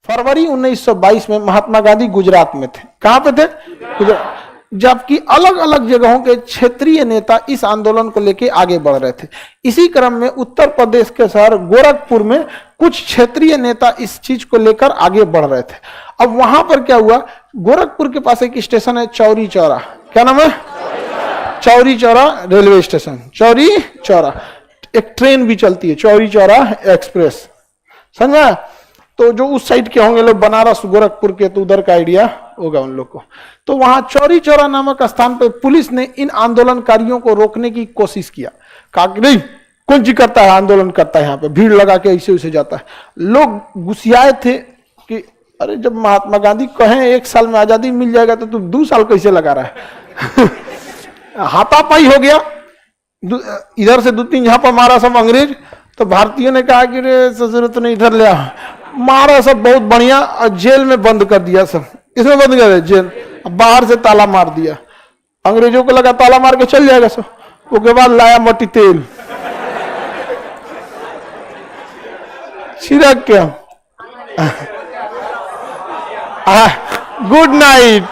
फरवरी 1922 में महात्मा गांधी गुजरात में थे। कहां पे थे? गुजरात। जबकि अलग अलग जगहों के क्षेत्रीय नेता इस आंदोलन को लेकर आगे बढ़ रहे थे। इसी क्रम में उत्तर प्रदेश के शहर गोरखपुर में कुछ क्षेत्रीय नेता इस चीज को लेकर आगे बढ़ रहे थे। अब वहां पर क्या हुआ, गोरखपुर के पास एक स्टेशन है चौरी चौरा। क्या नाम है? Chauri Chaura railway station. चौरी चौरा एक ट्रेन भी चलती है, चौरी चौरा एक्सप्रेस, समझा? तो जो उस साइड के होंगे लोग, बनारस गोरखपुर के, तो उधर का आइडिया होगा उन लोग को। तो वहां चौरी चौरा नामक स्थान पर पुलिस ने इन आंदोलनकारियों को रोकने की कोशिश किया। कहा कि नहीं, कौन जी करता है, आंदोलन करता है यहाँ पे, भीड़ लगा के ऐसे वैसे जाता है। लोग गुस्सियाए थे कि अरे जब महात्मा गांधी कहें 1 साल में आजादी मिल जाएगा तो तुम 2 साल कैसे लगा रहा है? हाथापाई हो गया, इधर से 2-3 झापा मारा सब अंग्रेज। तो भारतीयों ने कहा कि रे ससुर तो नहीं, इधर ले आ, मारा सब बहुत बढ़िया, और जेल में बंद कर दिया सब। इसमें बंद कर दिया जेल, बाहर से ताला मार दिया। अंग्रेजों को लगा ताला मार के चल जाएगा सब। उसके बाद लाया मट्टी तेल, छिड़क के गुड नाइट,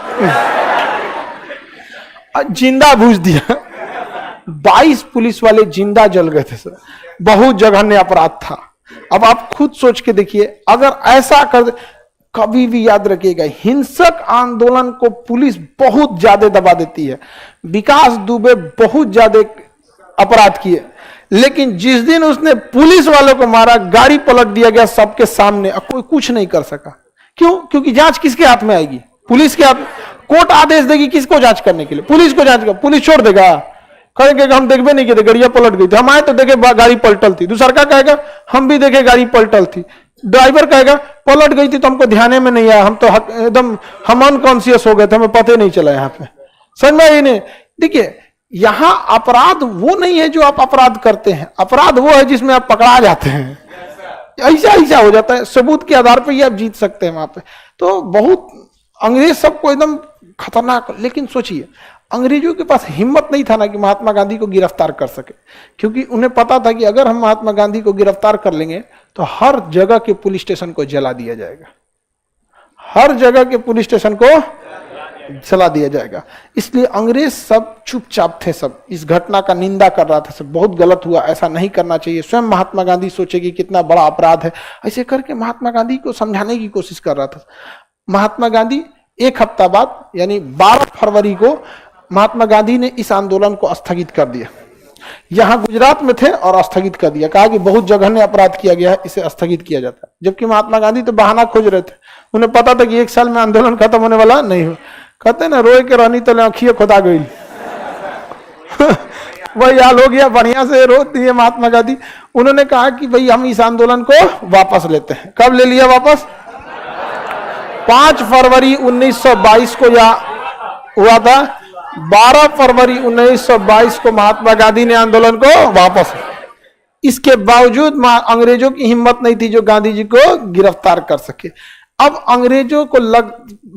जिंदा भूज दिया। 22 पुलिस वाले जिंदा जल गए थे सर। बहुत जघन्य अपराध था। अब आप खुद सोच के देखिए, अगर ऐसा कर, कभी भी याद रखिएगा, हिंसक आंदोलन को पुलिस बहुत ज्यादा दबा देती है। विकास दुबे बहुत ज्यादा अपराध किए, लेकिन जिस दिन उसने पुलिस वालों को मारा, गाड़ी पलट दिया गया सबके सामने, अब कोई कुछ नहीं कर सका। क्यों? क्योंकि जांच किसके हाथ में आएगी? पुलिस के हाथ। कोर्ट आदेश देगी किसको जांच करने के लिए? पुलिस को जांच कर। पुलिस छोड़ देगा? कहेंगे हम देखबे नहीं किए थे, गाड़ियां पलट गई थी, हम आए तो देखे गाड़ी पलटल थी। दूसरा का कहेगा हम भी देखे गाड़ी पलटल थी। ड्राइवर कहेगा पलट गई थी तो हमको ध्यान में नहीं आया, हम तो एकदम हम अनकॉन्शियस हो गए थे, हमें पता नहीं चला। यहाँ पे समझ में नहीं। देखिए, यहां अपराध वो नहीं है जो आप अपराध करते हैं, अपराध वो है जिसमें आप पकड़ा जाते हैं। ऐसा हो जाता है, सबूत के आधार पर ही आप जीत सकते हैं वहां पे। तो बहुत अंग्रेज सबको एकदम खतरनाक। लेकिन सोचिए, अंग्रेजों के पास हिम्मत नहीं था ना कि महात्मा गांधी को गिरफ्तार कर सके, क्योंकि उन्हें पता था कि अगर हम महात्मा गांधी को गिरफ्तार कर लेंगे तो हर जगह के पुलिस स्टेशन को जला दिया जाएगा, हर जगह के पुलिस स्टेशन को जला दिया जाएगा। इसलिए अंग्रेज सब चुपचाप थे, सब इस घटना का निंदा कर रहा था, सब बहुत गलत हुआ, ऐसा नहीं करना चाहिए। स्वयं महात्मा गांधी सोचे कि कितना बड़ा अपराध है, ऐसे करके महात्मा गांधी को समझाने की कोशिश कर रहा था। महात्मा गांधी 1 हफ्ता बाद यानी 12 फरवरी को महात्मा गांधी ने इस आंदोलन को स्थगित कर दिया। यहां गुजरात में थे और स्थगित कर दिया, कहा कि बहुत जघन्य अपराध किया गया है, इसे स्थगित किया जाता है। जबकि महात्मा गांधी तो बहाना खोज रहे थे, उन्हें पता था कि 1 साल में आंदोलन खत्म होने वाला नहीं हो। कहते ना, रोए के रहनी तो आँखियां खुदा गई। वही हाल हो गया, बढ़िया से रो दिए महात्मा गांधी। उन्होंने कहा कि भाई हम इस आंदोलन को वापस लेते हैं। कब ले लिया वापस? 5 फरवरी 1922 को यह हुआ था। 12 फरवरी 1922 को महात्मा गांधी ने आंदोलन को वापस। इसके बावजूद अंग्रेजों की हिम्मत नहीं थी जो गांधी जी को गिरफ्तार कर सके। अब अंग्रेजों को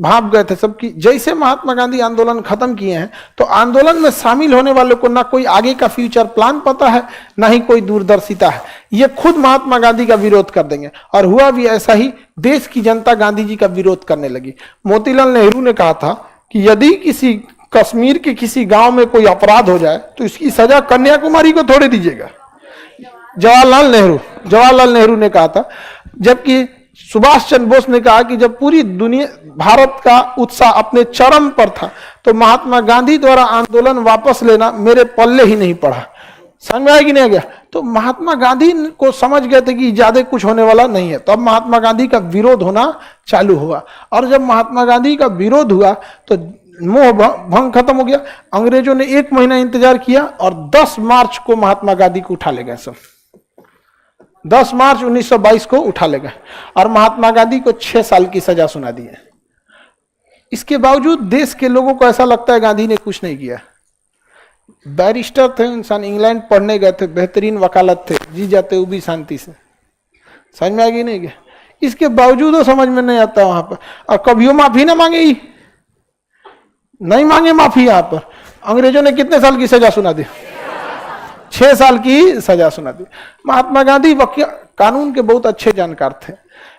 भाप गए थे सबकी। जैसे महात्मा गांधी आंदोलन खत्म किए हैं, तो आंदोलन में शामिल होने वालों को ना कोई आगे का फ्यूचर प्लान पता है, ना ही कोई दूरदर्शिता है। ये खुद महात्मा गांधी का विरोध कर देंगे। और हुआ भी ऐसा ही, देश की जनता गांधी जी का विरोध करने लगी। मोतीलाल नेहरू ने कहा था कि यदि किसी कश्मीर के किसी गांव में कोई अपराध हो जाए तो इसकी सजा कन्याकुमारी को थोड़े दीजिएगा। जवाहरलाल नेहरू ने कहा था। जबकि सुभाष चंद्र बोस ने कहा कि जब पूरी दुनिया, भारत का उत्साह अपने चरम पर था, तो महात्मा गांधी द्वारा आंदोलन वापस लेना मेरे पल्ले ही नहीं पड़ा। समझ में आया कि नहीं गया? तो महात्मा गांधी को समझ गए थे कि ज्यादा कुछ होने वाला नहीं है। तो अब महात्मा गांधी का विरोध होना चालू हुआ। और जब महात्मा गांधी का विरोध हुआ तो मोह भंग खत्म हो गया। अंग्रेजों ने 1 महीना इंतजार किया और 10 मार्च को महात्मा गांधी को उठा ले गए सब। 10 मार्च 1922 को उठा ले गए और महात्मा गांधी को 6 साल की सजा सुना दी है। इसके बावजूद देश के लोगों को ऐसा लगता है गांधी ने कुछ नहीं किया। बैरिस्टर थे इंसान, इंग्लैंड पढ़ने गए थे, बेहतरीन वकालत थे, जी जाते वो भी शांति से। समझ में आ गई नहीं गया? इसके बावजूद वो समझ में नहीं आता वहां पर। और कभी माफी ना मांगे ही नहीं मांगे माफी। यहां पर अंग्रेजों ने कितने साल की सजा सुना दी? 6 साल की सजा सुना दी। महात्मा गांधी कानून के बहुत अच्छे जानकार थे,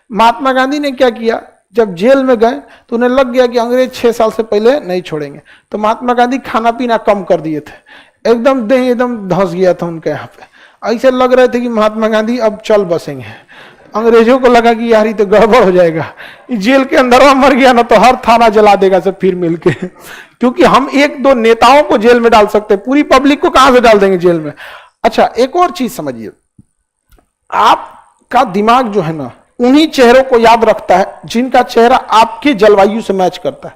महात्मा गांधी ने क्या किया, जब जेल में गए तो उन्हें लग गया कि अंग्रेज 6 साल से पहले नहीं छोड़ेंगे, तो महात्मा गांधी खाना पीना कम कर दिए थे, एकदम देह एकदम धंस गया था उनके यहाँ पे। ऐसे लग रहे थे कि महात्मा गांधी अब चल बसेंगे। अंग्रेजों को लगा कि यार ये तो गड़बड़ हो जाएगा, जेल के अंदर मर गया ना तो हर थाना जला देगा सब फिर मिलके क्योंकि हम 1-2 नेताओं को जेल में डाल सकते, पूरी पब्लिक को कहां से डाल देंगे जेल में। अच्छा, एक और चीज समझिए, आपका दिमाग जो है ना उन्हीं चेहरों को याद रखता है जिनका चेहरा आपके जलवायु से मैच करता है।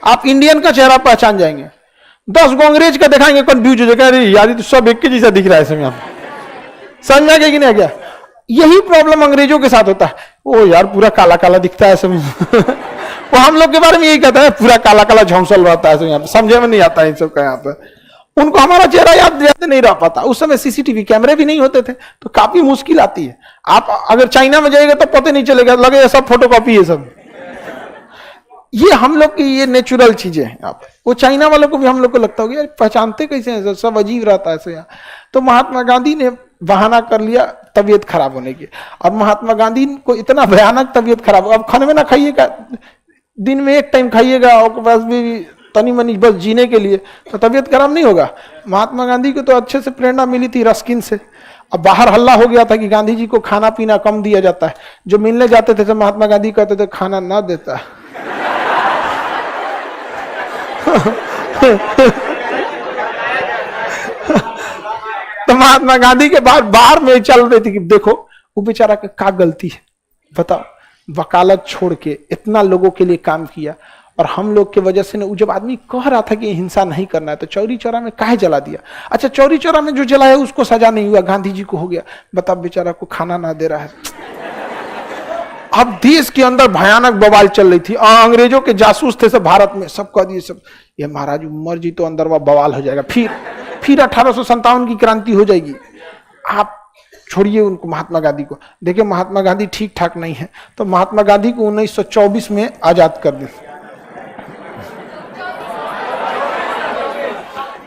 आप इंडियन का चेहरा पहचान जाएंगे, 10 गो अंग्रेज का दिखाएंगे कंफ्यूज हो जाएगा, अरे यार तो सब एक के जैसा दिख रहा है समय, समझा गया कि नहीं गया। यही प्रॉब्लम अंग्रेजों के साथ होता है, ओ यार पूरा काला काला दिखता है समय वो हम लोग के बारे में यही कहता है, पूरा काला काला झौंसल रहता है यहाँ पे, समझे में नहीं आता है इन सब का। यहाँ पे उनको हमारा चेहरा याद नहीं रह पाता। उस समय सीसीटीवी कैमरे भी नहीं होते थे तो काफी मुश्किल आती है। आप अगर चाइना में जाइएगा तो पता नहीं चलेगा, लगेगा सब फोटोकॉपी है सब। ये हम लोग की ये नेचुरल चीजें हैं। आप वो चाइना वालों को भी हम लोग को लगता होगा यार पहचानते कैसे हैं, सब अजीब रहता है यहाँ। तो महात्मा गांधी ने बहाना कर लिया तबीयत खराब होने की, और महात्मा गांधी को इतना भयानक तबीयत खराब, अब खाने में ना खाइएगा, दिन में 1 टाइम खाइएगा और बस भी तनी मनी बस जीने के लिए, तो तबीयत खराब नहीं होगा। महात्मा गांधी को तो अच्छे से प्रेरणा मिली थी रस्किन से। अब बाहर हल्ला हो गया था कि गांधी जी को खाना पीना कम दिया जाता है। जो मिलने जाते थे तो महात्मा गांधी कहते थे खाना ना देता तो महात्मा गांधी के बाद बाहर में चल रही थी कि देखो वो बेचारा का क्या गलती है, बताओ, वकालत छोड़ के इतना लोगों के लिए काम किया, और हम लोग के वजह से जब आदमी कह रहा था कि हिंसा नहीं करना है तो चौरी चौरा में काहे जला दिया। अच्छा, चौरी चौरा में जो जलाया उसको सजा नहीं हुआ, गांधी जी को हो गया। बताओ, बेचारा को खाना ना दे रहा है। अब देश के अंदर भयानक बवाल चल रही थी, अंग्रेजों के जासूस थे सब भारत में, सब कह दिए सब ये महाराज उमर जी तो अंदर वह बवाल हो जाएगा, फिर 1857 की क्रांति हो जाएगी। आप छोड़िए उनको, महात्मा गांधी को देखिए, महात्मा गांधी ठीक ठाक नहीं है, तो महात्मा गांधी को 1924 में आजाद कर दिया।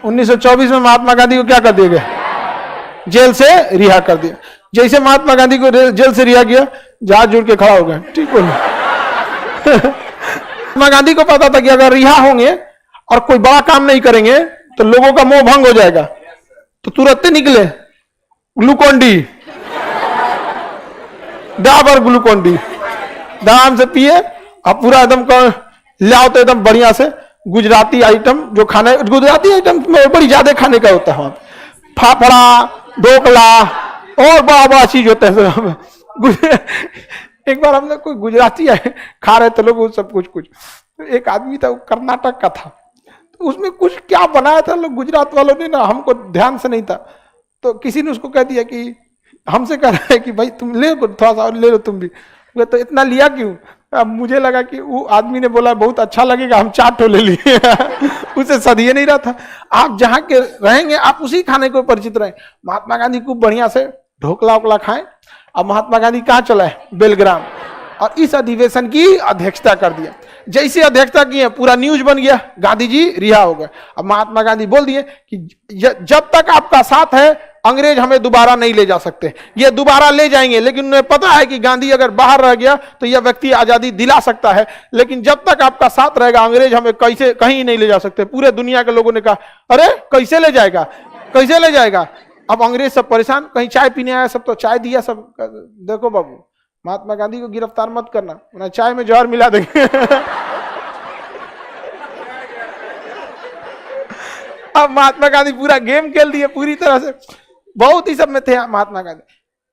1924 में महात्मा गांधी को क्या कर दिया गया, जेल से रिहा कर दिया। जैसे महात्मा गांधी को जेल से रिहा किया, जहाज जुड़ के खड़ा हो गए, ठीक हो महात्मा गांधी को पता था कि अगर रिहा होंगे और कोई बड़ा काम नहीं करेंगे तो लोगों का मोह भंग हो जाएगा, तो तुरंत निकले Glucon D, Dabur Glucon D आराम से पिए, अब पूरा एकदम लाओ तो एकदम बढ़िया से गुजराती आइटम, जो खाने गुजराती आइटम बड़ी ज्यादा खाने का होता है, फाफड़ा, ढोकला और बड़ा बड़ा चीज होता है। एक बार हम लोग कोई गुजराती खा रहे थे लोग सब कुछ, एक आदमी था वो कर्नाटक का था, तो उसमें कुछ क्या बनाया था लोग गुजरात वालों ने ना, हमको ध्यान से नहीं था, तो किसी ने उसको कह दिया कि हमसे कह रहा है कि भाई तुम ले थोड़ा सा और ले लो तुम भी, तो इतना लिया क्यों। अब मुझे लगा कि वो आदमी ने बोला बहुत अच्छा लगेगा, हम 4 ठो ले लिए उसे सदिए नहीं रहा था। आप जहाँ के रहेंगे आप उसी खाने को परिचित रहें। महात्मा गांधी खूब बढ़िया से ढोकला वोकला खाएं। अब महात्मा गांधी कहाँ चला है, बेलग्राम, और इस अधिवेशन की अध्यक्षता कर दिया। जैसे अध्यक्षता की है पूरा न्यूज बन गया, गांधी जी रिहा हो गए। अब महात्मा गांधी बोल दिए कि जब तक आपका साथ है अंग्रेज हमें दोबारा नहीं ले जा सकते, ये दोबारा ले जाएंगे, लेकिन उन्हें पता है कि गांधी अगर बाहर रह गया तो यह व्यक्ति आजादी दिला सकता है, लेकिन जब तक आपका साथ रहेगा अंग्रेज हमें कैसे कहीं नहीं ले जा सकते। पूरे दुनिया के लोगों ने कहा अरे कैसे ले जाएगा, कैसे ले जाएगा। अब अंग्रेज सब परेशान, कहीं चाय पीने आया सब तो चाय दिया, सब देखो बाबू महात्मा गांधी को गिरफ्तार मत करना, उन्हें चाय में जहर मिला देंगे। अब महात्मा गांधी पूरा गेम खेल दिए पूरी तरह से, बहुत ही सब में थे महात्मा गांधी।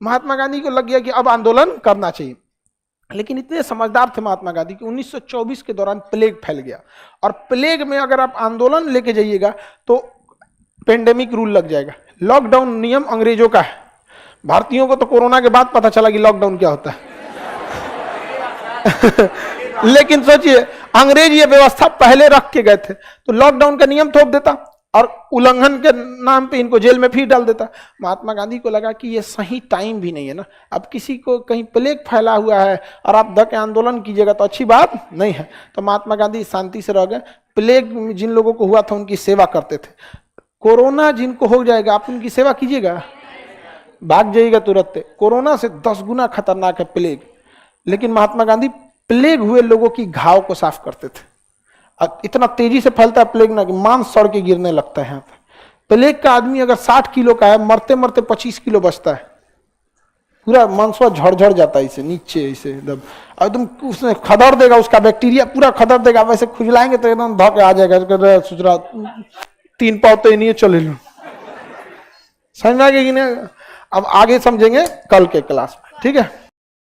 महात्मा गांधी को लग गया कि अब आंदोलन करना चाहिए, लेकिन इतने समझदार थे महात्मा गांधी कि 1924 के दौरान प्लेग फैल गया, और प्लेग में अगर आप आंदोलन लेके जाइएगा तो पेंडेमिक रूल लग जाएगा। लॉकडाउन नियम अंग्रेजों का है, भारतीयों को तो कोरोना के बाद पता चला कि लॉकडाउन क्या होता है। लेकिन सोचिए अंग्रेज ये व्यवस्था पहले रख के गए थे, तो लॉकडाउन का नियम थोप देता और उल्लंघन के नाम पे इनको जेल में फिर डाल देता। महात्मा गांधी को लगा कि ये सही टाइम भी नहीं है ना, अब किसी को कहीं प्लेग फैला हुआ है और आप धके आंदोलन कीजिएगा तो अच्छी बात नहीं है। तो महात्मा गांधी शांति से रह गए। प्लेग जिन लोगों को हुआ था उनकी सेवा करते थे, कोरोना जिनको हो जाएगा आप उनकी सेवा कीजिएगा, भाग जाइएगा तुरंत। कोरोना से 10 गुना खतरनाक है प्लेग, लेकिन महात्मा गांधी प्लेग हुए लोगों की घाव को साफ करते थे। और इतना तेजी से फैलता है प्लेग ना कि मांस सड़ के गिरने लगता है यहाँ पे। प्लेग का आदमी अगर 60 किलो का है, मरते मरते 25 किलो बचता है, पूरा मांसवा झड़ जाता है इसे नीचे, इसे एकदम उसने खदर देगा, उसका बैक्टीरिया पूरा खदर देगा। वैसे खुजलाएंगे तो एकदम धोके आ जाएगा, सोच रहा 3 पाव तो नहीं चले लो। समझ में आ गया कि नहीं? अब आगे समझेंगे कल के क्लास में, ठीक है।